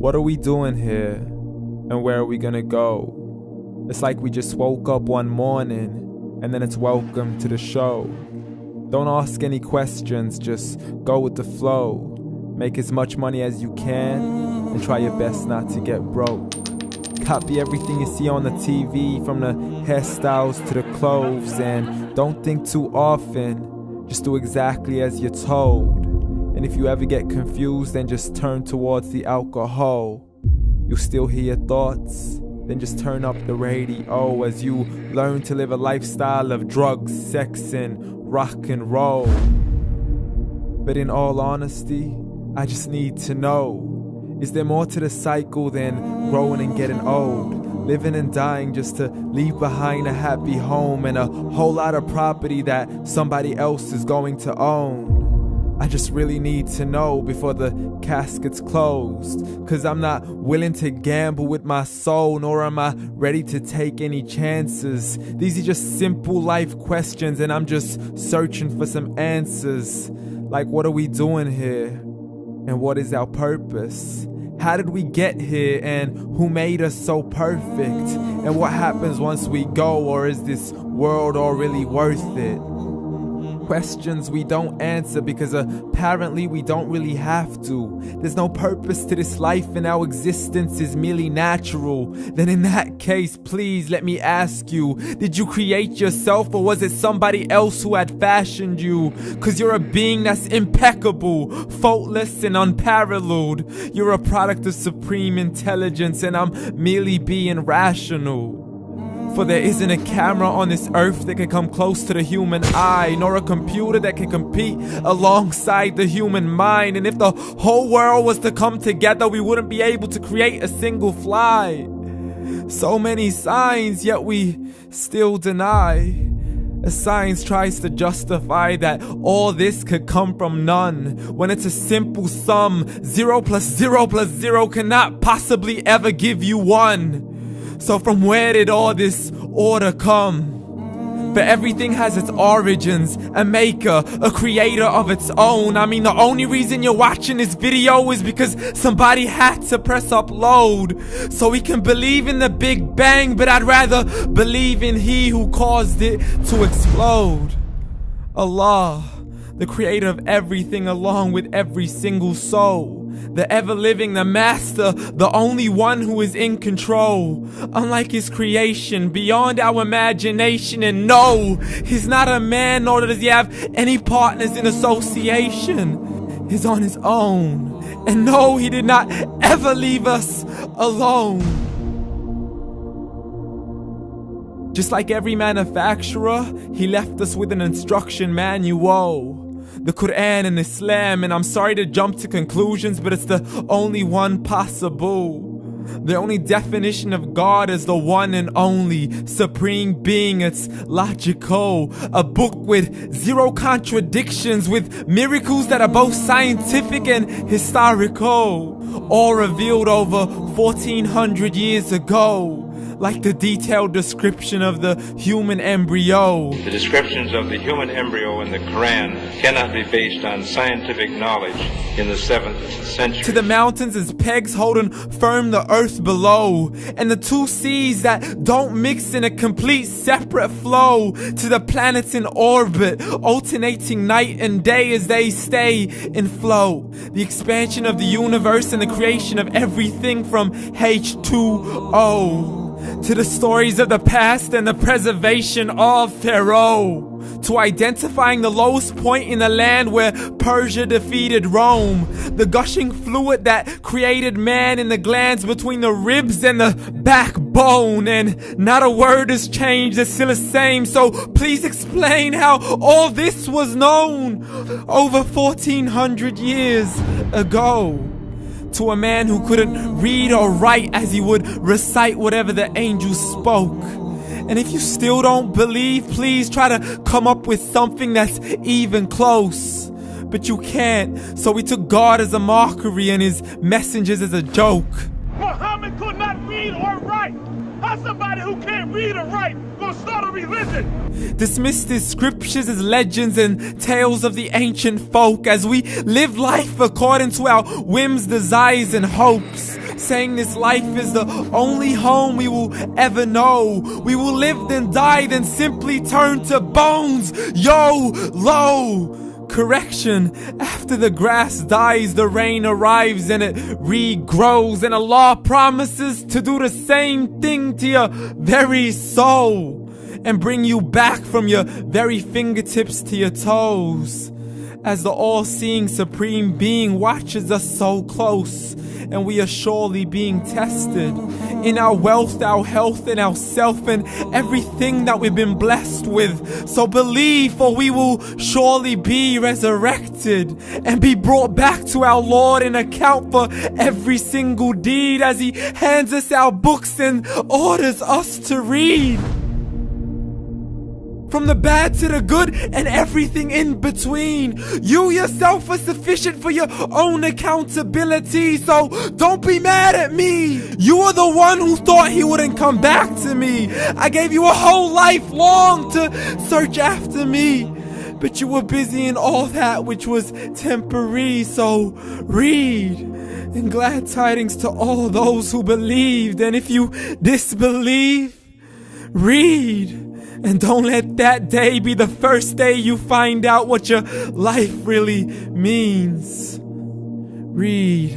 What are we doing here? And where are we gonna go? It's like we just woke up one morning and then it's welcome to the show. Don't ask any questions, just go with the flow. Make as much money as you can and try your best not to get broke. Copy everything you see on the TV, from the hairstyles to the clothes, and don't think too often, just do exactly as you're told. And if you ever get confused, then just turn towards the alcohol. You'll still hear your thoughts, then just turn up the radio as you learn to live a lifestyle of drugs, sex, and rock and roll. But in all honesty, I just need to know, is there more to the cycle than growing and getting old? Living and dying just to leave behind a happy home and a whole lot of property that somebody else is going to own. I just really need to know before the casket's closed, 'cause I'm not willing to gamble with my soul, nor am I ready to take any chances. These are just simple life questions and I'm just searching for some answers. Like, what are we doing here? And what is our purpose? How did we get here, and who made us so perfect? And what happens once we go, or is this world all really worth it? Questions we don't answer because apparently we don't really have to. There's no purpose to this life and our existence is merely natural. Then in that case, please let me ask you, did you create yourself, or was it somebody else who had fashioned you? 'Cause you're a being that's impeccable, faultless and unparalleled. You're a product of supreme intelligence and I'm merely being rational. For there isn't a camera on this earth that can come close to the human eye, nor a computer that can compete alongside the human mind. And if the whole world was to come together, we wouldn't be able to create a single fly. So many signs, yet we still deny. As science tries to justify that all this could come from none, when it's a simple sum. 0 plus 0 plus 0 cannot possibly ever give you 1. So from where did all this order come? But everything has its origins, a maker, a creator of its own. I mean, the only reason you're watching this video is because somebody had to press upload. So we can believe in the Big Bang, but I'd rather believe in He who caused it to explode. Allah, the creator of everything along with every single soul. The ever-living, the master, the only one who is in control. Unlike his creation, beyond our imagination. And no, he's not a man, nor does he have any partners in association. He's on his own. And no, he did not ever leave us alone. Just like every manufacturer, he left us with an instruction manual. The Quran and Islam, and I'm sorry to jump to conclusions, but it's the only one possible. The only definition of God is the one and only supreme being. It's logical, a book with 0 contradictions, with miracles that are both scientific and historical, all revealed over 1400 years ago. Like the detailed description of the human embryo. The descriptions of the human embryo in the Quran cannot be based on scientific knowledge in the 7th century. To the mountains as pegs holding firm the earth below, and the 2 seas that don't mix in a complete separate flow. To the planets in orbit, alternating night and day as they stay in flow. The expansion of the universe and the creation of everything from H2O. To the stories of the past and the preservation of Pharaoh. To identifying the lowest point in the land where Persia defeated Rome. The gushing fluid that created man in the glands between the ribs and the backbone. And not a word has changed, it's still the same. So please explain how all this was known over 1400 years ago. To a man who couldn't read or write, as he would recite whatever the angels spoke. And if you still don't believe, please try to come up with something that's even close. But you can't, so we took God as a mockery and his messengers as a joke. Muhammad could not read or write. How somebody who can't read or write gonna start a religion? Dismiss these scriptures as legends and tales of the ancient folk as we live life according to our whims, desires, and hopes. Saying this life is the only home we will ever know. We will live then die, then simply turn to bones. YOLO! Correction, after the grass dies, the rain arrives and it regrows, and Allah promises to do the same thing to your very soul and bring you back from your very fingertips to your toes, as the all-seeing supreme being watches us so close, and we are surely being tested in our wealth, our health, and our self, and everything that we've been blessed with. So believe, for we will surely be resurrected and be brought back to our Lord and account for every single deed as He hands us our books and orders us to read. From the bad to the good and everything in between. You yourself are sufficient for your own accountability, so don't be mad at me. You are the one who thought He wouldn't come back to me. I gave you a whole life long to search after me, but you were busy in all that which was temporary, so read. And glad tidings to all those who believed, and if you disbelieve, read. And don't let that day be the first day you find out what your life really means. Read.